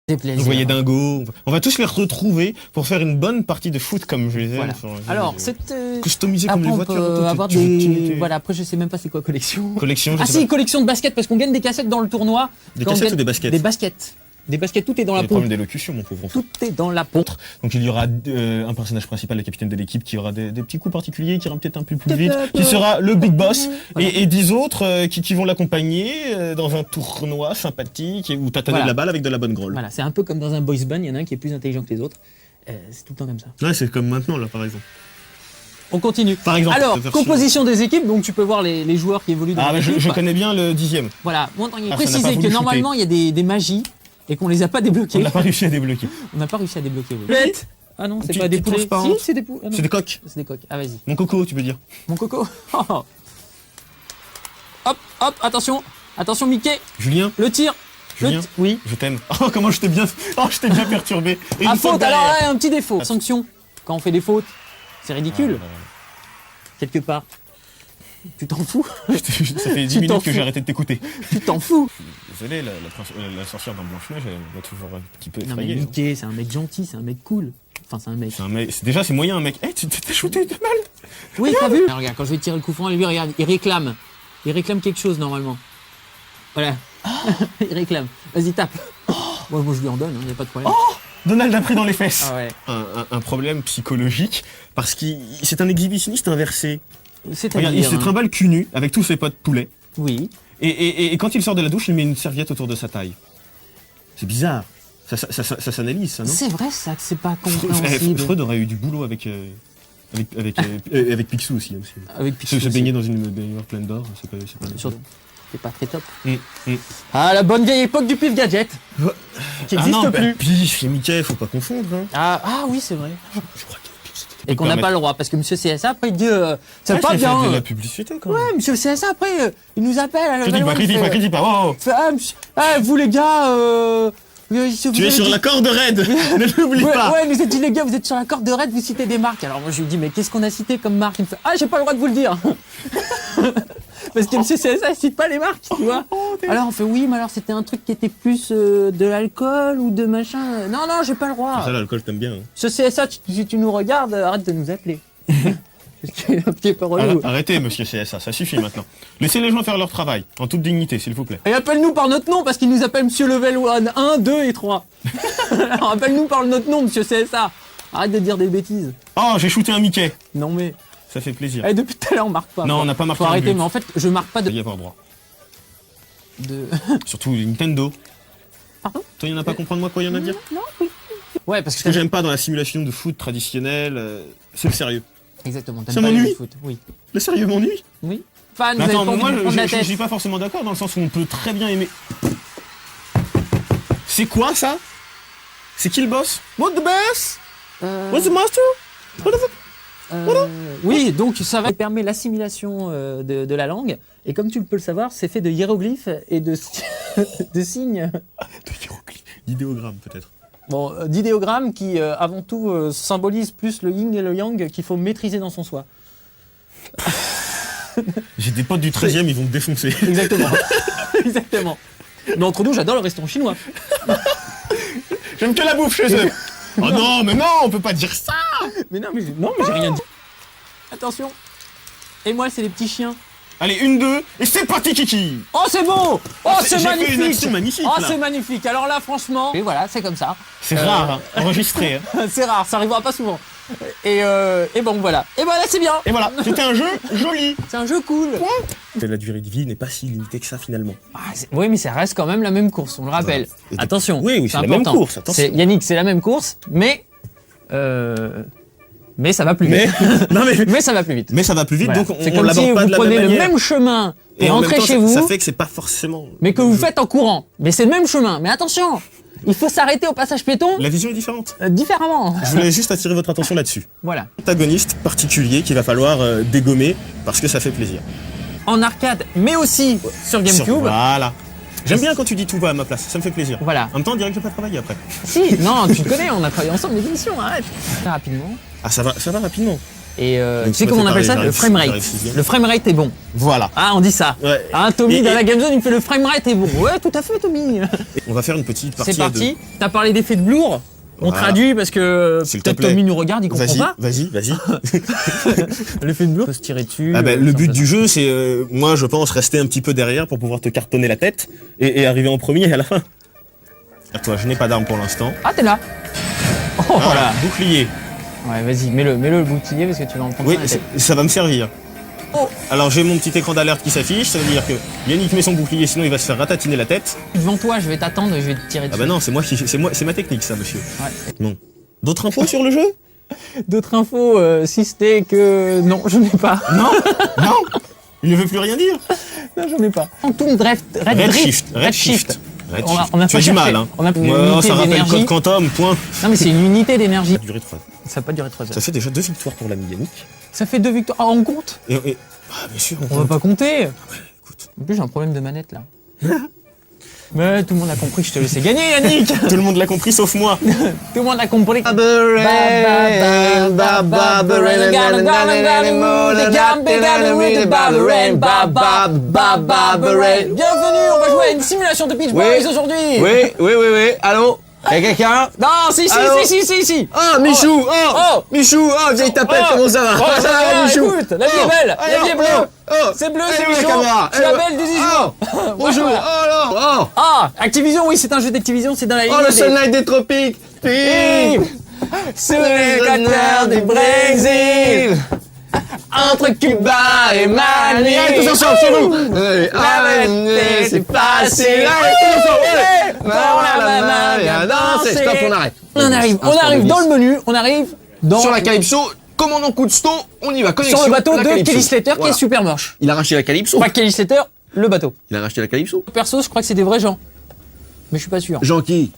Vous voyez Dingo, on va tous les retrouver pour faire une bonne partie de foot comme je les aime. Voilà. Alors, customisé comme les voitures. Avoir des... Voilà, après je sais même pas c'est quoi collection. Collection, je ah sais si, pas. collection de baskets parce qu'on gagne des cassettes dans le tournoi. Des cassettes ou des baskets? Des baskets. Des baskets, tout est dans la pompe. Problème d'élocution, mon pauvre enfant. Tout est dans la pompe. Donc il y aura un personnage principal, le capitaine de l'équipe, qui aura des petits coups particuliers, qui ira peut-être un peu plus vite, qui sera le big boss, voilà. et 10 autres qui vont l'accompagner dans un tournoi sympathique où tâtonner la balle avec de la bonne grolle. Voilà, c'est un peu comme dans un boys band, il y en a un qui est plus intelligent que les autres. C'est tout le temps comme ça. Ouais, c'est comme maintenant là, par exemple. On continue. Par exemple. Alors, composition des équipes, donc tu peux voir les joueurs qui évoluent dans l'équipe. Je connais bien le 10e. Voilà, bon, il est précisé que normalement il y a des magies. Et qu'on les a pas débloqués. On n'a pas réussi à débloquer. On n'a pas réussi à débloquer, oui. Bête. Ah non, c'est pas des poulets. Si, c'est des poulets. C'est des coqs. C'est des coqs. Ah, vas-y. Mon coco, tu peux dire. Mon coco. Hop, hop, attention. Attention, Mickey. Julien. Le tir. Julien. Oui. Je t'aime. Oh, comment je t'ai bien perturbé. Ah, faute, alors là, un petit défaut. Sanction. Quand on fait des fautes, c'est ridicule. Quelque part. Tu t'en fous? Ça fait 10 minutes que j'ai arrêté de t'écouter. Tu t'en fous? Désolé, la sorcière dans Blanche-Neige, elle m'a toujours un petit peu effrayé. Non mais Mickey, c'est un mec gentil, c'est un mec cool. Enfin, c'est un mec... Déjà, c'est moyen un mec. Eh, tu t'es shooté de mal. Oui, t'as vu? Alors, regarde, quand je vais tirer le coup franc, lui, regarde, il réclame. Il réclame quelque chose, normalement. Voilà. Il réclame. Vas-y, tape. Moi, je lui en donne, y a pas de problème. Oh, Donald a pris dans les fesses. Ah ouais. Un problème psychologique, parce que c'est un exhibitionniste inversé. Regarde, il se trimballe cul nu avec tous ses potes poulets. Oui. Et quand il sort de la douche, il met une serviette autour de sa taille. C'est bizarre. Ça s'analyse, ça, non? C'est vrai, ça, que c'est pas compréhensible. Freud aurait eu du boulot avec Picsou aussi. Avec Picsou. Se baigner dans une baignoire pleine d'or, c'est pas c'est pas très top. Ah, la bonne vieille époque du pif gadget. Qui n'existe plus. Pif et Mickey, faut pas confondre. Hein. Ah oui, c'est vrai. Je crois que et qu'on n'a pas le droit, parce que Monsieur CSA, après, il dit c'est pas bien. C'est de la publicité, quand même. Ouais, Monsieur CSA, après, il nous appelle. Critique pas. Vous, les gars, tu es sur la corde raide, ne l'oublie pas. Ouais, nous a dit, les gars, vous êtes sur la corde raide, vous citez des marques. Alors moi, je lui dis, mais qu'est-ce qu'on a cité comme marque? Il me fait, j'ai pas le droit de vous le dire. Parce que Monsieur CSA, il cite pas les marques, tu vois. Alors on fait, oui, mais alors c'était un truc qui était plus de l'alcool ou de machin. Non, j'ai pas le droit. Ça, l'alcool, t'aimes bien. Hein. Monsieur CSA, si tu nous regardes, arrête de nous appeler. Parce qu'il est un petit peu relou. Arrêtez, Monsieur CSA, ça suffit maintenant. Laissez les gens faire leur travail, en toute dignité, s'il vous plaît. Et appelle-nous par notre nom, parce qu'il nous appelle Monsieur Level 1, 2 et 3. Alors appelle-nous par notre nom, Monsieur CSA. Arrête de dire des bêtises. Oh, j'ai shooté un Mickey. Non mais... Ça fait plaisir. Et depuis tout à l'heure, on marque pas. Non, on n'a pas marqué. Faut arrêter, mais en fait, je marque pas de... Il y avoir droit. Surtout Nintendo. Pardon? Toi, il n'y en a pas à comprendre moi quoi il y en a à dire? Non, oui. Ouais, parce que... Ce que j'aime pas dans la simulation de foot traditionnelle, c'est le sérieux. Exactement. Ça m'ennuie. Oui. Le sérieux m'ennuie. Oui. Enfin, mais attends, moi, je suis pas forcément d'accord dans le sens où on peut très bien aimer... C'est quoi, ça? C'est qui le boss? What the boss? What's the master? What the fuck? Oui, donc ça va permettre l'assimilation de la langue. Et comme tu peux le savoir, c'est fait de hiéroglyphes et de signes. De hiéroglyphes, d'idéogrammes peut-être. Bon, d'idéogrammes qui, avant tout, symbolisent plus le yin et le yang qu'il faut maîtriser dans son soi. J'ai des potes du 13e, ils vont me défoncer. Exactement. Exactement. Mais entre nous, j'adore le restaurant chinois. J'aime que la bouffe chez eux. Oh non, mais non, on peut pas dire ça. Mais non, mais j'ai rien dit. Attention. Et moi, c'est les petits chiens. Allez, 1, 2, et c'est parti, Kiki. Oh, c'est beau. Oh, c'est magnifique. Fait une action magnifique. Oh, c'est magnifique. Alors là, franchement... Et voilà, c'est comme ça. C'est rare, hein, enregistré. Hein. C'est rare, ça arrivera pas souvent. Et bon, voilà. Et voilà, c'est bien. Et voilà, c'était un jeu joli. C'est un jeu cool. La durée de vie n'est pas si limitée que ça, finalement. Oui, mais ça reste quand même la même course, on le rappelle. Ouais. Attention. Oui, c'est la même course, attention. Yannick, c'est la même course, mais ça va plus vite. Mais ça va plus vite. Mais ça va plus vite, voilà. Donc on l'aborde pas de la même manière. C'est comme si vous prenez le même chemin et rentrez chez vous. Ça fait que c'est pas forcément... Mais que vous faites en courant. Mais c'est le même chemin. Mais attention, il faut s'arrêter au passage piéton. La vision est différente. Différemment. Je voulais juste attirer votre attention là-dessus. Voilà. Antagoniste particulier qu'il va falloir dégommer parce que ça fait plaisir. En arcade, mais aussi sur GameCube. Voilà. J'aime bien quand tu dis tout va à ma place, ça me fait plaisir. Voilà. En même temps, on dirait que je vais pas travailler après. Si, non, tu le connais, on a travaillé ensemble des émissions, arrête. Très rapidement. Ah, ça va rapidement. Et Donc, tu sais comment on appelle ça? Le j'arrive framerate. sixième. Le framerate est bon. Voilà. Ah, on dit ça. Ouais. Ah, Tommy, Et- dans et- la Game Zone, il me fait le framerate est bon. Ouais, tout à fait, Tommy. On va faire une petite partie. C'est parti. T'as parlé d'effet de blur. On Voilà. traduit parce que S'il te peut-être plaît. Tommy nous regarde, il comprend pas. Vas-y. L'effet de blur, faut se tirer dessus. Ah ben, le but ça. du jeu, c'est, moi, je pense, rester un petit peu derrière pour pouvoir te cartonner la tête et arriver en premier à la fin. À toi, je n'ai pas d'arme pour l'instant. Ah, t'es là. Oh, Voilà, bouclier. Ouais, vas-y, mets-le le bouclier parce que tu vas en prendre Oui, plein la tête. ça va me servir. Oh. Alors j'ai mon petit écran d'alerte qui s'affiche, ça veut dire que Yannick met son bouclier, sinon il va se faire ratatiner la tête. Devant toi, je vais t'attendre et je vais te tirer Ah dessus. bah non, c'est ma technique ça, monsieur. Ouais. Non. D'autres infos sur le jeu? D'autres infos, si c'était que... Non, je n'ai pas. Non. Il ne veut plus rien dire. Non, j'en ai pas. Toon Drift. Redshift. On a Tu pas as du cherché. mal, hein. On a une Moi, unité ça rappelle d'énergie. Code Quantum, point. Non, mais c'est une unité d'énergie. Ça a duré 3 heures. Ça va pas durer 3 heures. Ça fait déjà 2 victoires pour l'ami Yannick. Ça fait 2 victoires. Ah, on compte? Ah, bien sûr, On va pas compter. écoute. En plus, j'ai un problème de manette là. Mais tout le monde a compris que je te laissais gagner, Yannick. Tout le monde l'a compris sauf moi. Tout le monde a compris. Bienvenue, on va jouer à une simulation de Beach Boys aujourd'hui. Oui. Allô? Y'a quelqu'un? Non, si. Oh, Michou! Oh. Michou! Oh, vieille tapette, comment ça va? Oh, ça va, Michou? écoute, la vie est belle, la vie est bleue. C'est bleu, c'est Elle est où, la Michou. caméra? C'est la belle des Dijon. Bonjour! Oh, non! Ah, Activision, oui, c'est un jeu d'Activision, c'est dans la ligne Oh, le des... Sunlight des tropiques! Sur les côtes du Brésil, entre Cuba et Mali. Allez, tous ensemble, chez vous! C'est facile. Pour la main, viens danser! Stop, on arrête! On arrive dans le menu, on arrive dans... Sur la Calypso, commandant Cousteau, on y va, connexion. Sur le bateau la de Calypso. Kelly Slater qui Voilà. est super moche. Il a racheté la Calypso. Pas Kelly Slater, le bateau. Il a racheté la Calypso. Perso, je crois que c'est des vrais gens. Mais je suis pas sûr. Jean qui?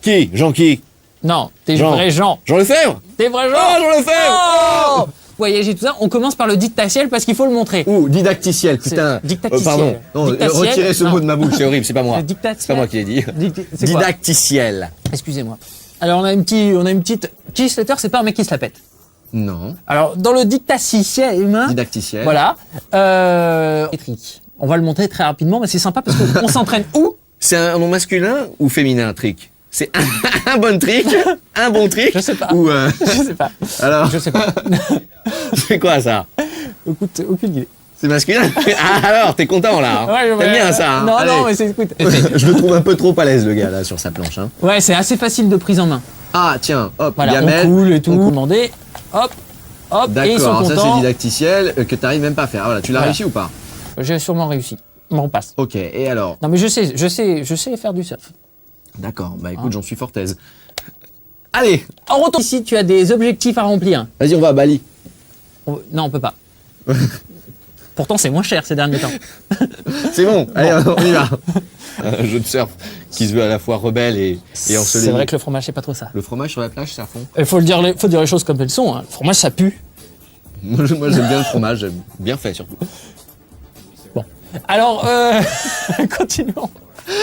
Qui? Jean qui? Non, des Jean. vrais gens. Jean Lefebvre? Des vrais gens. Oh, Jean Lefebvre! Oh voyager tout ça, on commence par le dictatiel parce qu'il faut le montrer. Ouh, didacticiel, putain. dictaticiel. Pardon. Non, Dictatiel, retirez ce non. mot de ma bouche, c'est horrible, c'est pas moi. Le dictatiel. C'est pas moi qui l'ai dit. C'est quoi? Didacticiel. Excusez-moi. Alors on a une petite... Kelly Slater, c'est pas un mec qui se la pète. Non. Alors dans le dictatiel, Didacticiel. voilà. Trick. On va le montrer très rapidement, mais c'est sympa parce qu'on s'entraîne où? C'est un nom masculin ou féminin, trick? C'est un bon trick? Un bon trick? Je sais pas. Ou Je sais pas. alors, Je sais pas. c'est quoi ça? Écoute, aucune idée. C'est masculin? Ah alors, t'es content là? Hein. Ouais, T'aimes bien ça? Hein. Non, Allez. non, mais c'est... Écoute. Je le trouve un peu trop à l'aise le gars là sur sa planche. Hein. Ouais, c'est assez facile de prise en main. Ah tiens, hop, Voilà, gamelle. on coule et tout. Demandez. Hop, et ils sont D'accord, ça c'est contents. didacticiel que t'arrives même pas à faire. Ah, voilà, tu l'as Voilà. réussi ou pas? J'ai sûrement réussi. Bon, on passe. Ok, et alors? Non, mais je sais faire du surf. D'accord, bah Ah. écoute, j'en suis fort aise. Allez, En retour, ici, tu as des objectifs à remplir. vas-y, on va à Bali. Non, on peut pas. Pourtant, c'est moins cher ces derniers temps. C'est bon, allez, on y va. Un jeu de surf qui se veut à la fois rebelle et C'est ensoleillé. vrai que le fromage, c'est pas trop ça. Le fromage sur la plage, c'est à fond. Il faut dire les choses comme elles sont. Hein. Le fromage, ça pue. Moi, j'aime bien le fromage, j'aime bien fait surtout. Bon. Alors, continuons.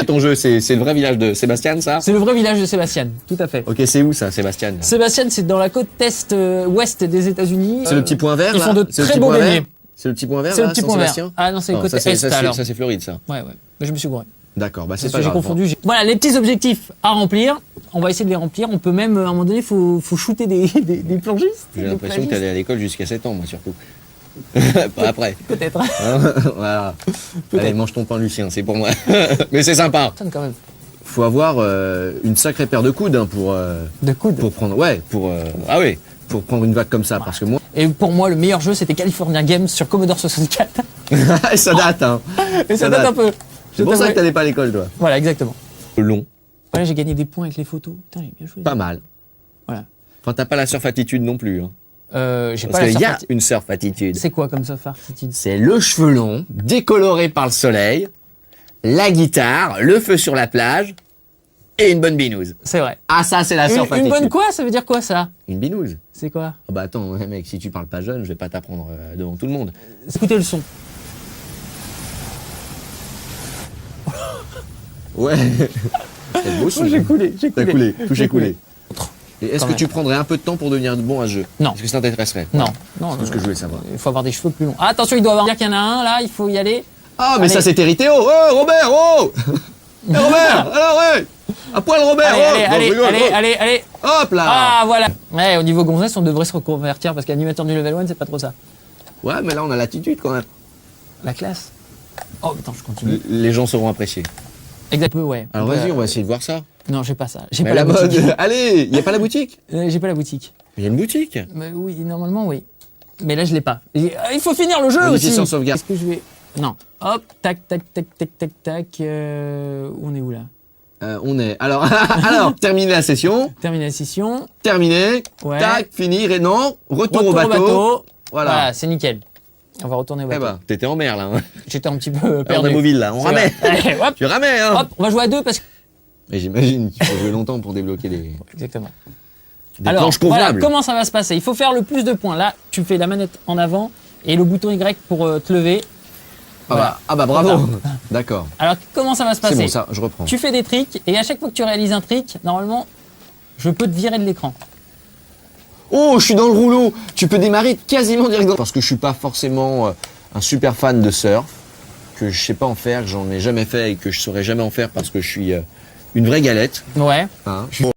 Ton jeu, c'est le vrai village de Sébastien, ça? C'est le vrai village de Sébastien, tout à fait. Ok, c'est où ça, Sébastien? Sébastien, c'est dans la côte est ouest des États-Unis. C'est le petit point vert, Ils là? font de C'est le très petit beaux point vert beignets. C'est le petit point vert, C'est le là, petit San point vert. Sébastien Ah non, c'est le Non, côté ça, c'est- est ça, c'est- alors. ça, c'est Floride, ça. Ouais. Mais je me suis gouré. D'accord, bah c'est Parce pas que j'ai grave. confondu. Voilà, les petits objectifs à remplir. On va essayer de les remplir. On peut même, à un moment donné, faut shooter des plangistes. J'ai des l'impression que plagistes. t'allais à l'école jusqu'à 7 ans, moi, surtout. Pas après. Peut-être. Hein voilà. Allez, mange ton pain, Lucien, c'est pour moi. Mais c'est sympa. Sonne quand même. Faut avoir une sacrée paire de coudes hein, De coude. pour prendre. Ouais, ah oui, pour prendre une vague comme ça, parce que moi. Et pour moi, le meilleur jeu, c'était California Games sur Commodore 64. ça date, hein. Et ça date un peu. C'est pour ça que t'allais pas à l'école, toi. Voilà, exactement. Long, Voilà, j'ai gagné des points avec les photos. Putain, j'ai bien joué. pas mal. Voilà. Enfin, t'as pas la surf attitude non plus. Hein. J'ai Parce pas la qu'il y a surf- une surf attitude. C'est quoi comme surf attitude? C'est le cheveu long, décoloré par le soleil, la guitare, le feu sur la plage et une bonne binouse. C'est vrai. Ah, ça, c'est la surf Une attitude. bonne quoi? Ça veut dire quoi, ça? Une binouse. C'est quoi? Oh bah attends, ouais, mec, si tu parles pas jeune, je vais pas t'apprendre devant tout le monde. Écoutez le son. Ouais. C'est beau son. J'ai coulé, T'as coulé, touché coulé. Et est-ce Quand que même. tu prendrais un peu de temps pour devenir bon à ce jeu? Non. Est-ce que ça t'intéresserait? Non, non. C'est ce que je voulais savoir. Il faut avoir des cheveux plus longs. Ah, attention, il doit avoir dire qu'il y en a un là, il faut y aller. Ah, mais Allez. ça c'est Théo. Oh, Robert, oh Eh, Robert, alors ouais À poil Robert, Allez, oh allez, Non, je allez, rigole, allez, oh. allez, allez. Hop là Ah, voilà. Ouais, au niveau gonzesse, on devrait se reconvertir parce qu'animateur du level 1, c'est pas trop ça. Ouais, mais là on a l'attitude quand même. La classe. Oh, attends, je continue. Les gens sauront apprécier. Exactement, ouais. Alors vas-y, on va essayer de voir ça. Non, j'ai pas ça. J'ai Mais pas la la mode, boutique. allez, il y a pas la boutique? J'ai pas la boutique. Il y a une boutique. Mais oui, normalement, oui. Mais là, je l'ai pas. Il faut finir le jeu Modifier aussi. sans sauvegarde. Est-ce que je vais... Non. Hop, tac, tac, tac, tac, tac, tac. On est où là? On est. Alors, terminer la session. Terminer la session. Terminé. Ouais. Tac, finir et non. Retour Retour au bateau. Voilà, Voilà. c'est nickel. On va retourner au Eh bateau. ben, t'étais en mer là. Hein. J'étais un petit peu On perdu. est mobile là, on C'est ramait. vrai. Allez, hop, Tu ramais, hein. hop, on va jouer à deux parce que... Mais j'imagine qu'il faut jouer longtemps pour débloquer des Exactement. planches voilà, convenables. comment ça va se passer? Il faut faire le plus de points. Là, tu fais la manette en avant et le bouton Y pour te lever. Voilà. Ah bah bravo. D'accord. Alors, comment ça va se C'est passer? bon, ça, je reprends. Tu fais des tricks et à chaque fois que tu réalises un trick, normalement, je peux te virer de l'écran. Oh, je suis dans le rouleau. Tu peux démarrer quasiment directement. Parce que je suis pas forcément un super fan de surf, que je sais pas en faire, que j'en ai jamais fait et que je saurais jamais en faire parce que je suis une vraie galette. Ouais. Hein.